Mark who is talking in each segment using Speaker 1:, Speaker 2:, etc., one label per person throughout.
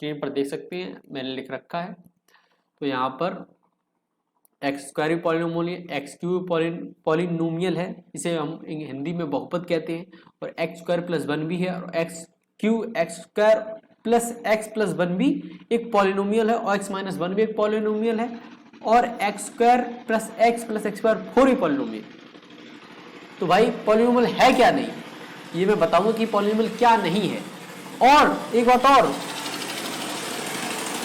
Speaker 1: Screen पर देख सकते हैं, मैंने लिख रखा है। तो यहाँ पर एक्स स्क्वायर भी पॉलिनोमियल है, एक्स क्यूब पॉलिनोमियल है, इसे हम हिंदी में बहुपद कहते हैं। और एक्स स्क्वायर प्लस 1 भी है, और x square plus x plus 1 भी एक पॉलिनोमियल है, और एक्स माइनस 1 भी एक पॉलिनोमियल है, और x square plus x square 4 भी पॉलिनोमियल। तो भाई पॉलिनोमियल है क्या नहीं, ये मैं बताऊंगा कि पॉलिनोमियल क्या नहीं है। और एक बात और,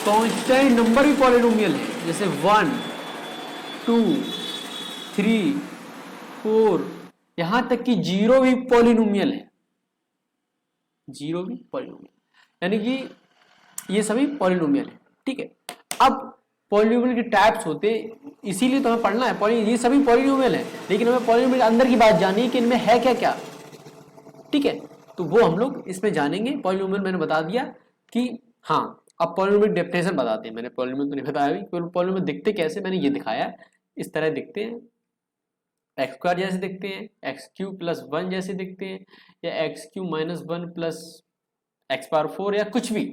Speaker 1: कांस्टेंट नंबर भी पॉलिनोमियल है, जैसे 1 2 3 4, यहां तक कि 0 भी पॉलिनोमियल है, 0 भी पॉलिनोमियल, यानी कि ये सभी पॉलिनोमियल है। ठीक है, अब पॉलिनोमियल के टाइप्स होते हैं, इसीलिए तो हमें पढ़ना है, ये सभी पॉलिनोमियल है, लेकिन हमें पॉलिनोमियल के अंदर की बात जाननी है कि इनमें है क्या क्या। ठीक है, तो वो हम लोग इसमें जानेंगे। पॉलिनोमियल मैंने बता दिया कि हाँ, अब पॉलिनोमियल डेफिनेशन बताते हैं। मैंने पॉलिनोमियल तो नहीं बताया अभी, पॉलिनोमियल दिखते कैसे मैंने ये दिखाया, इस तरह दिखते हैं, एक्स स्क्वायर जैसे दिखते हैं, एक्स क्यूब प्लस 1 जैसे दिखते हैं, या x cube minus 1 plus x power 4, या कुछ भी,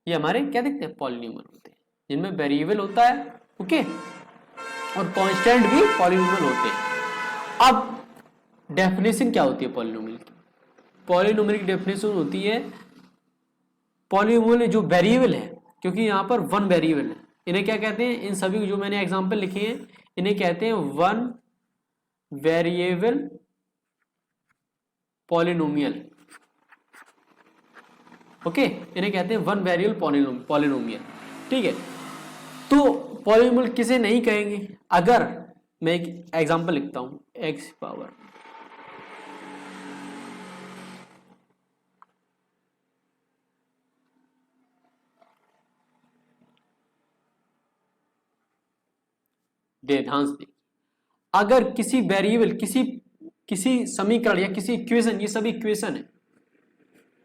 Speaker 1: ये हमारे क्या दिखते हैं, पॉलिनोमियल होते हैं, जिनमें वेरिएबल होता है, ओके, और कांस्टेंट भी पॉलिनोमियल होते हैं। अब डेफिनेशन क्या होती है पॉलिनोमियल की? पॉलिनोमियल की डेफिनेशन होती है, पॉलिनोमियल जो वेरिएबल है, क्योंकि यहाँ पर 1 वेरिएबल है, इन्हें क्या कहते हैं, इन सभी जो मैंने एग्जांपल लिखे हैं इन्हें कहते हैं 1 वेरिएबल पॉलिनोमियल। ओके, इन्हें कहते हैं 1 वेरिएबल पॉलिनोमियल। ठीक है, तो पॉलिनोमियल किसे नहीं कहेंगे? अगर मैं एक एग्जांपल लिखता हूं, एक्स पावर ध्यान से, अगर किसी वेरिएबल, किसी समीकरण या किसी इक्वेशन, ये सभी इक्वेशन है,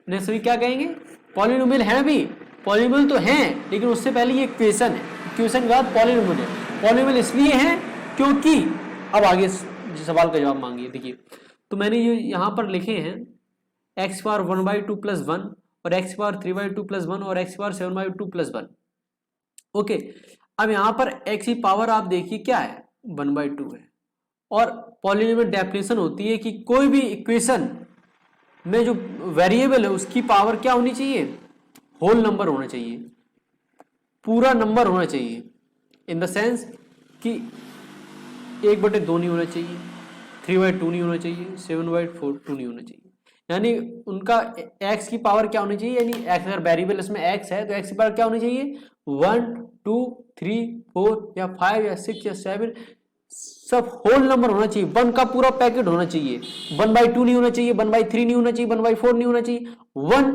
Speaker 1: इन्हें सभी क्या कहेंगे, पॉलिनोमियल है। भी पॉलिनोमियल तो हैं, लेकिन उससे पहले ये इक्वेशन है, इक्वेशन के बाद पॉलिनोमियल है। पॉलिनोमियल इसलिए है क्योंकि, अब आगे सवाल का जवाब मांगिए। देखिए, तो मैंने ये यहाँ पर लिखे हैं एक्स पावर 1/2 प्लस 1, और एक्स पावर 3/2 प्लस 1, और एक्स पावर 7/2 प्लस 1। ओके, अब यहाँ पर एक्स की पावर आप देखिए क्या है, 1/2 है। और पॉलिनोमियल डेफिनेशन होती है कि कोई भी इक्वेशन में जो वेरिएबल है उसकी पावर क्या होनी चाहिए, होल नंबर होना चाहिए, पूरा नंबर होना चाहिए, इन द सेंस कि 1/2 नहीं होना चाहिए, 3/2 नहीं होना चाहिए, 7/2 नहीं होना चाहिए। यानी उनका x की पावर क्या होनी चाहिए, यानी x अगर वेरिएबल इसमें x है तो x की पावर क्या होनी चाहिए, 1 2 3 4 या 5 या 6 या 7, सब होल नंबर होना चाहिए, 1 का पूरा पैकेट होना चाहिए। 1/2 नहीं होना चाहिए, 1/3 नहीं होना चाहिए, 1/4 नहीं होना चाहिए, 1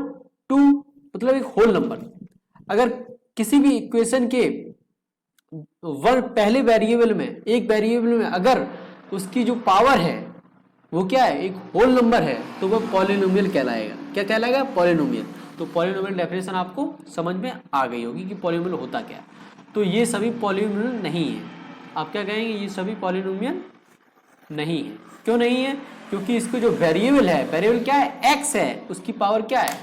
Speaker 1: 2 मतलब एक होल नंबर। अगर किसी भी इक्वेशन के पहले वेरिएबल में, एक वेरिएबल में अगर उसकी जो पावर है वो क्या है, एक होल नंबर है, तो वो पॉलिनोमियल कहलाएगा। क्या कहलाएगा, पॉलिनोमियल। तो पॉलिनोमियल डेफिनेशन आपको समझ में आ गई होगी कि पॉलिनोमियल होता क्या है। तो ये सभी पॉलिनोमियल नहीं है। आप क्या कहेंगे, ये सभी पॉलिनोमियल नहीं है। क्यों नहीं है, क्योंकि इसको जो वेरिएबल है, वेरिएबल क्या है, एक्स है, उसकी पावर क्या है,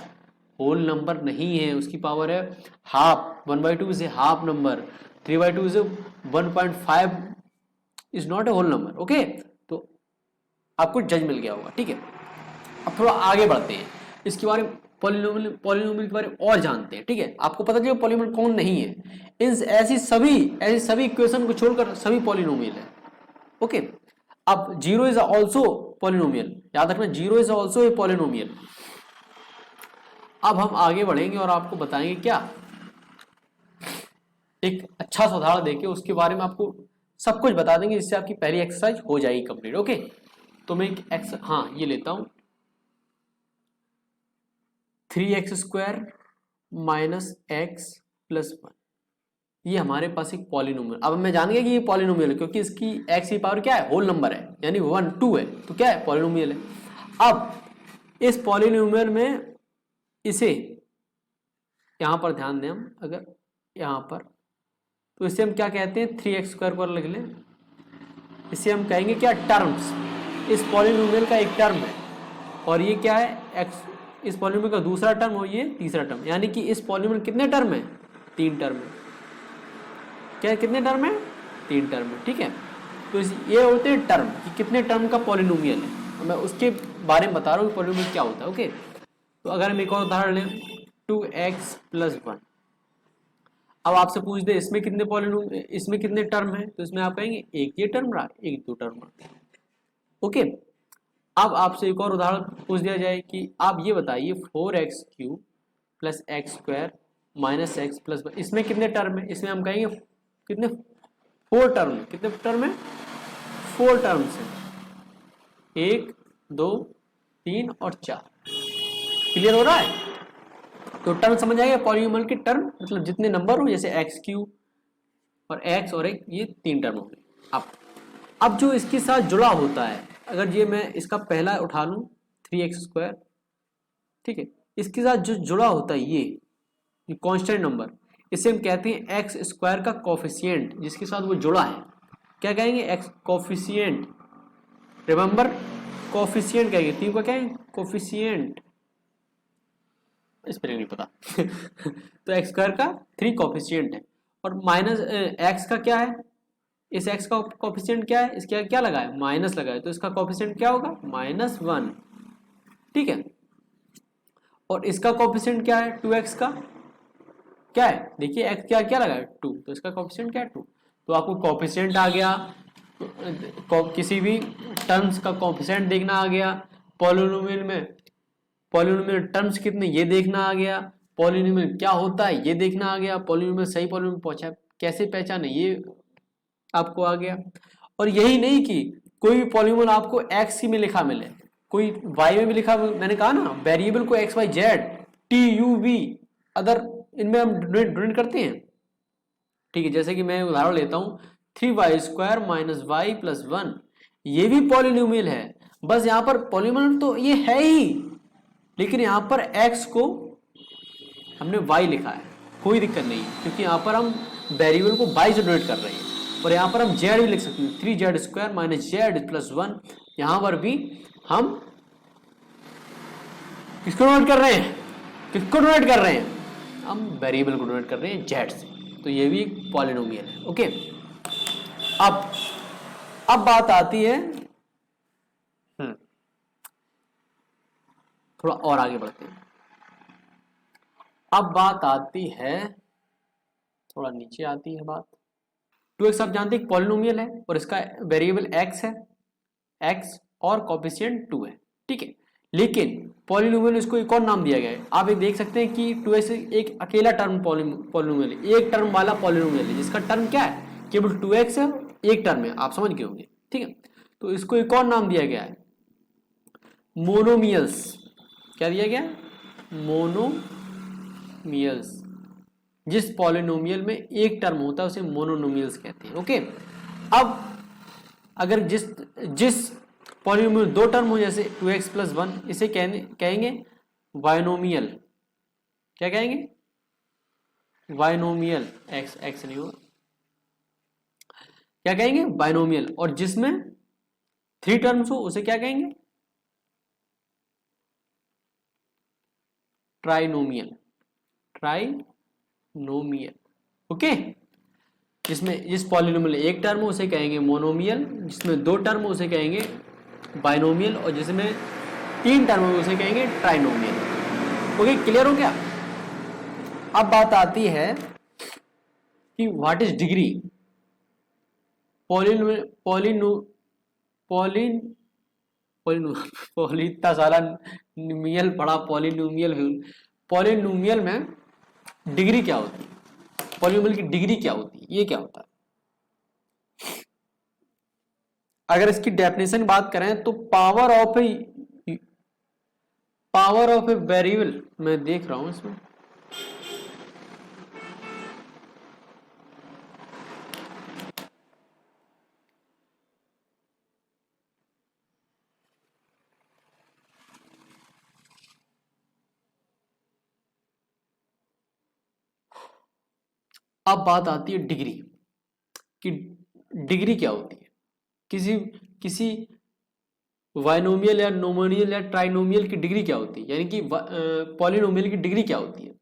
Speaker 1: होल नंबर नहीं है, उसकी पावर है half. 1/2 is a half number, 3/2 is 1.5 is not a whole number. Okay, तो आपको जज मिल गया होगा। ठीक है, अब थोड़ा आगे बढ़ते हैं, इसके बारे में पॉलिनोमियल के बारे में और जानते हैं। ठीक है, आपको पता चलेगा पॉलिनोमियल कौन नहीं है। इन ऐसी सभी इक्वेशन को छोड़कर सभी पॉलिनोमियल है। ओके, अब 0 इज ऑल्सो पॉलिनोमियल, याद रखना 0 इज ऑल्सो ए पॉलिनोमियल। अब हम आगे बढ़ेंगे और आपको बताएंगे क्या, एक अच्छा सा उदाहरण देके उसके बारे में आपको सब कुछ बता देंगे, जिससे आपकी पहली एक्सरसाइज हो जाएगी कंप्लीट। ओके, तो मैं ये लेता हूं 3x² माइनस x प्लस 1, ये हमारे पास एक पॉलिनोमियल। अब मैं जान गया कि ये पॉलिनोमियल है क्योंकि इसकी x की पावर क्या है, होल नंबर है, यानी 1 2 है, तो क्या है, पॉलिनोमियल है। अब इस पॉलिनोमियल में इसे यहां पर ध्यान दें हम, अगर यहां पर, तो इसे हम क्या कहते हैं, 3x² पर लिख लें, इसे हम कहेंगे क्या, टर्म्स। इस पॉलिनोमियल का एक टर्म है, और ये क्या है, x इस पॉलिनोमियल का दूसरा टर्म और ये तीसरा टर्म, यानी कि इस पॉलिनोमियल कितने टर्म है, 3 टर्म है। क्या कितने टर्म है, 3 टर्म है, ठीक है। तो ये होते हैं टर्म कि कितने टर्म का पॉलिनोमियल है, मैं उसके बारे में बता रहा हूँ पॉलिनोमियल क्या होता है। ओके, तो अगर हम एक और उदाहरण लें 2x + 1, अब आपसे पूछ दे इसमें कितने पॉलिनोमियल, इसमें कितने टर्म है, तो इसमें आप कहेंगे एक ये टर्म रहा, एक दो टर्म रहा। ओके, अब आपसे एक और उदाहरण पूछ दिया जाए कि आप ये बताइए 4x³ + x² - x + 1, इसमें कितने टर्म है, इसमें हम कहेंगे कितने, 4 टर्म। कितने टर्म है, 4 टर्म्स है, 1 2 3 और 4। क्लियर हो रहा है? तो टर्म समझ आएगा, पॉलिनोमियल के टर्म मतलब जितने नंबर हो, जैसे x³ और x और एक ये 3 टर्म हो गए। अब जो इसके साथ जुड़ा होता है, अगर ये मैं इसका पहला उठा लूं 3x², ठीक है, इसके साथ जो जुड़ा होता है ये कांस्टेंट नंबर, इसे हम कहते हैं x² का कोफिशिएंट, जिसके साथ वो जुड़ा है क्या कहेंगे, x कोफिशिएंट। रिमेंबर कोफिशिएंट कहेंगे, 3 को क्या है, कोफिशिएंट, स्पेलिंग नहीं पता तो x² का 3 कोफिशिएंट है, और माइनस x का क्या है, इस x का कोफिशिएंट क्या है, इसके क्या लगा है, माइनस लगा है, तो इसका कोफिशिएंट क्या होगा, -1, ठीक है। और इसका कोफिशिएंट क्या है, 2x का क्या है, देखिए x क्या क्या लगा है 2, तो इसका कोफिशिएंट क्या है 2। तो आपको कोफिशिएंट आ गया, किसी भी टर्म्स का कोफिशिएंट देखना आ गया, पॉलिनोमियल में पॉलिनोमियल टर्म्स कितने ये देखना आ गया, पॉलिनोमियल क्या होता है ये देखना आ गया, पॉलिनोमियल सही पॉलिनोमियल पहुंचा कैसे पहचाने ये आपको आ गया। और यही नहीं कि कोई भी पॉलिनोमियल आपको x में लिखा मिले, कोई y में भी लिखा, मैंने कहा ना वेरिएबल को x y z t u v other इनमें हम डोनेट करते हैं, ठीक है। जैसे कि मैं उदाहरण लेता हूं 3y² - y + 1, ये भी पॉलिनोमियल है, बस यहां पर पॉलिनोमियल तो ये है ही, लेकिन यहां पर x को हमने y लिखा है, कोई दिक्कत नहीं है, क्योंकि यहां पर हम वेरिएबल को y से डोनेट कर रहे हैं। और यहां पर हम z भी लिख सकते हैं, 3z² - z + 1, यहां पर भी हम किसको डोनेट कर रहे हैं, किसको डोनेट कर रहे हैं, हम वेरिएबल को डोनेट कर रहे हैं z से, तो ये भी एक पॉलिनोमियल है। ओके, अब बात आती है, थोड़ा और आगे बढ़ते हैं। अब बात आती है, थोड़ा नीचे आती है बात, 2x आप जानते हैं पॉलिनोमियल है और इसका वेरिएबल x है, x और कोफिशिएंट 2 है, ठीक है। लेकिन पॉलिनोमियल इसको एक और नाम दिया गया है, आप ये देख सकते हैं कि 2x एक अकेला टर्म पॉलिनोमियल है, एक टर्म वाला पॉलिनोमियल है, जिसका टर्म क्या है, केवल 2x है, एक टर्म है, आप समझ गए होंगे, ठीक है। तो इसको एक और नाम दिया गया है मोनोमियल्स। क्या दिया गया, मोनोमियल्स। जिस पॉलिनोमियल में एक टर्म होता है उसे मोनोनोमियल्स कहते हैं। ओके, अब अगर जिस पॉलिनोमियल 2 टर्म हो, जैसे 2x + 1, इसे कहेंगे बाइनोमियल। क्या कहेंगे, बाइनोमियल, x नहीं होगा, क्या कहेंगे, बाइनोमियल। और जिसमें 3 टर्म्स हो उसे क्या कहेंगे, ट्राइनोमियल, ट्राइनोमियल। ओके, जिस पॉलिनोमियल एक टर्म हो उसे कहेंगे मोनोमियल, जिसमें 2 टर्म हो उसे कहेंगे बाइनोमियल, और जिसमें 3 टर्म हो उसे कहेंगे ट्राइनोमियल। ओके, क्लियर हो गया। अब बात आती है कि व्हाट इज डिग्री, इतना सारा न्यूमियल पढ़ा, पॉलिनोमियल में डिग्री क्या होती है, पॉलिनोमियल की डिग्री क्या होती है, ये क्या होता है। अगर इसकी डेफिनेशन बात करें तो पावर ऑफ ए वेरिएबल, मैं देख रहा हूं इसमें, अब बात आती है डिग्री कि डिग्री क्या होती है किसी किसी बाइनोमियल या नोमोनियल या ट्राइनोमियल की डिग्री क्या होती है, यानी कि पॉलिनोमियल की डिग्री क्या होती है।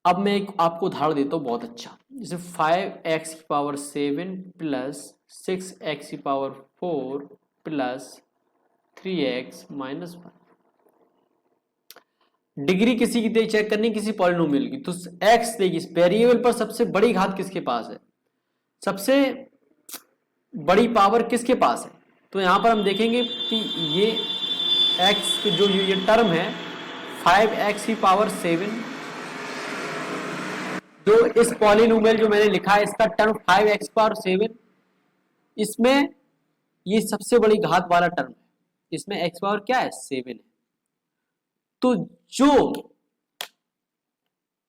Speaker 1: अब मैं एक आपको उदाहरण देता हूँ बहुत अच्छा, जैसे 5x⁴ plus 6x⁴ plus 3x-1। Degree किसी की चेक करनी, किसी पॉलिनोमियल की, तो x देखिए इस वेरिएबल पर सबसे बड़ी घात किसके पास है, सबसे बड़ी पावर किसके पास है। तो यहां पर हम देखेंगे कि ये x जो ये टर्म है 5x⁴, जो इस पॉलिनोमियल जो मैंने लिखा है इसका टर्म 5x⁴, इसमें ये सबसे बड़ी घात वाला टर्म है, इसमें x पावर क्या है 7 है। तो जो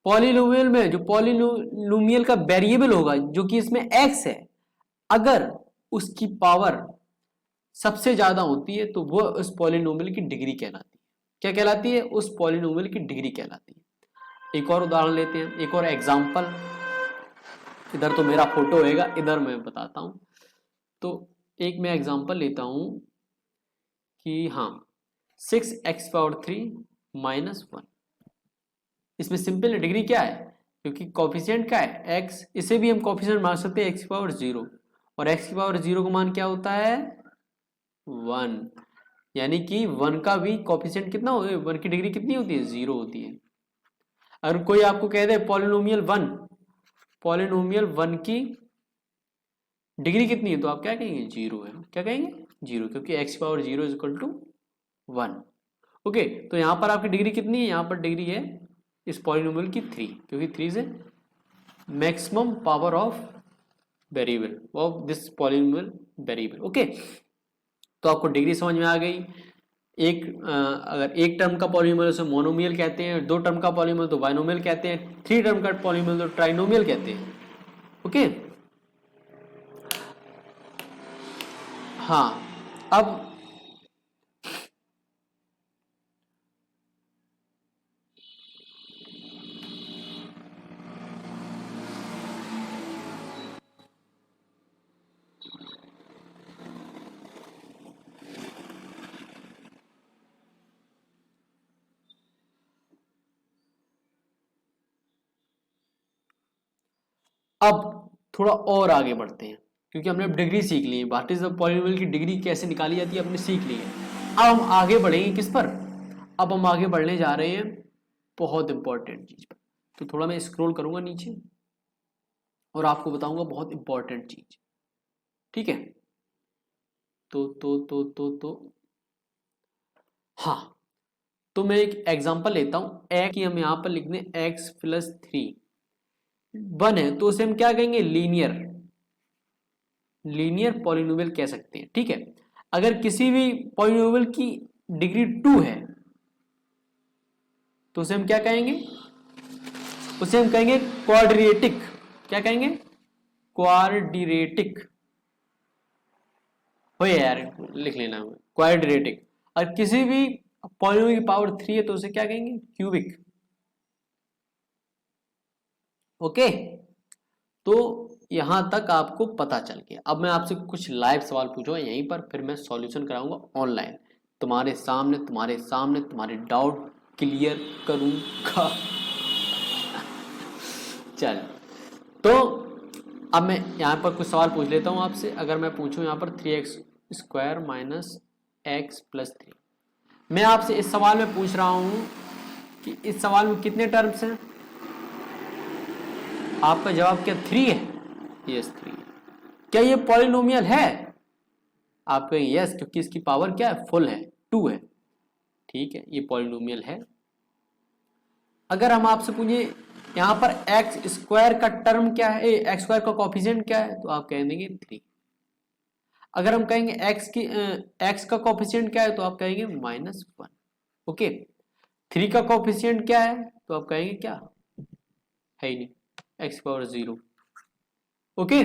Speaker 1: पॉलिनोमियल में जो पॉलिनोमियल का वेरिएबल होगा जो कि इसमें x है, अगर उसकी पावर सबसे ज्यादा होती है तो वो उस पॉलिनोमियल की डिग्री कहलाती है। क्या कहलाती है, उस पॉलिनोमियल की डिग्री कहलाती है। एक और उदाहरण लेते हैं, एक और एग्जांपल, इधर तो मेरा फोटो होएगा, इधर मैं बताता हूं। तो एक मैं एग्जांपल लेता हूं कि हाँ 6x⁴ -1, इसमें सिंपल डिग्री क्या है, क्योंकि कोफिशिएंट क्या है x, इसे भी हम कोफिशिएंट मान सकते हैं x⁴, और x⁴ का मान क्या होता है 1, यानी कि 1 का भी कोफिशिएंट कितना हो, 1 की डिग्री कितनी होती है 0 होती है। अगर कोई आपको कह दे पॉलिनोमियल 1 की डिग्री कितनी है, तो आप क्या कहेंगे 0 है, क्या कहेंगे 0, क्योंकि x⁴ 0 = 1। ओके, तो यहां पर आपकी डिग्री कितनी है, यहां पर डिग्री है इस पॉलिनोमियल की 3, क्योंकि 3 से maximum power of variable of this polynomial variable. Okay, तो आपको डिग्री समझ में आ गई। अगर एक टर्म का पॉलिनोमियल उसे मोनोमियल कहते हैं, 2 टर्म का पॉलिनोमियल तो बाइनोमियल कहते हैं, 3 टर्म का पॉलिनोमियल तो ट्राइनोमियल कहते हैं। ओके, हाँ अब थोड़ा और आगे बढ़ते हैं, क्योंकि हमने अब डिग्री सीख ली है, व्हाट इज द पॉलिनोमियल की डिग्री कैसे निकाली जाती है हमने सीख ली है। अब हम आगे बढ़ेंगे किस पर, अब हम आगे बढ़ने जा रहे हैं बहुत इंपॉर्टेंट चीज पर। तो थोड़ा मैं स्क्रॉल करूंगा नीचे और आपको बताऊंगा बहुत इंपॉर्टेंट चीज, ठीक है। तो हाँ, तो मैं एक एग्जांपल लेता हूं, ए की हम यहां पर लिख दें x+3 1 है, तो उसे हम क्या कहेंगे लीनियर पॉलिनोमियल कह सकते हैं, ठीक है। अगर किसी भी पॉलिनोमियल की डिग्री 2 है तो उसे हम क्या कहेंगे, उसे हम कहेंगे क्वाड्रेटिक। क्या कहेंगे, क्वाड्रेटिक हो यार, लिख लेना क्वाड्रेटिक। और किसी भी पॉलिनोमियल की पावर 3 है तो उसे क्या कहेंगे क्यूबिक। ओके, तो यहां तक आपको पता चल गया। अब मैं आपसे कुछ लाइव सवाल पूछूंगा यहीं पर, फिर मैं सॉल्यूशन कराऊंगा ऑनलाइन तुम्हारे सामने तुम्हारे डाउट क्लियर करूंगा। चल, तो अब मैं यहां पर कुछ सवाल पूछ लेता हूं आपसे। अगर मैं पूछूं यहां पर 3x² - x+3, मैं आपसे इस सवाल में पूछ रहा हूं कि इस सवाल में कितने टर्म्स हैं। आपका जवाब क्या 3 है, यस 3 है। क्या ये पॉलिनोमियल है, आप कहें यस, क्योंकि इसकी पावर क्या है फुल है 2 है, ठीक है, ये पॉलिनोमियल है। अगर हम आपसे पूछे यहां पर x² का टर्म क्या है, x² का कोफिशिएंट क्या है, तो आप कह देंगे 3। अगर हम कहेंगे x का कोफिशिएंट क्या है तो आप कहेंगे -1। ओके, 3 का कोफिशिएंट क्या है तो आप कहेंगे क्या है ही नहीं, x⁴। ओके,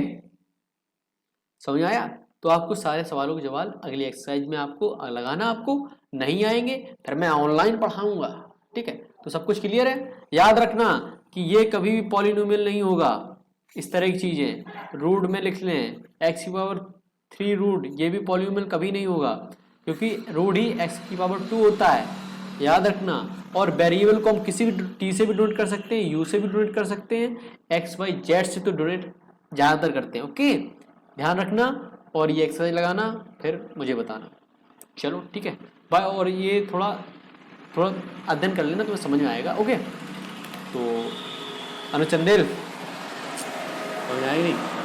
Speaker 1: समझ आया। तो आपको सारे सवालों के जवाब अगली एक्सरसाइज में आपको लगाना, आपको नहीं आएंगे फिर मैं ऑनलाइन पढ़ाऊंगा, ठीक है। तो सब कुछ क्लियर है। याद रखना कि ये कभी भी पॉलिनोमियल नहीं होगा, इस तरह की चीजें रूट में लिख लें, x⁴ 3 रूट, ये भी पॉलिनोमियल कभी नहीं होगा। क्योंकि रूट ही x की पावर 2 होता है, याद रखना। और वेरिएबल को हम किसी भी t से भी डोनेट कर सकते हैं, u से भी डोनेट कर सकते हैं, x y z से तो डोनेट ज़्यादातर करते हैं। ओके, ध्यान रखना और ये एक्सरसाइज लगाना, फिर मुझे बताना। चलो ठीक है बाय। और ये थोड़ा थोड़ा अध्ययन कर लेना, तुम्हें समझ में आएगा। ओके, तो अनुचंदेल समझ आएगी नहीं?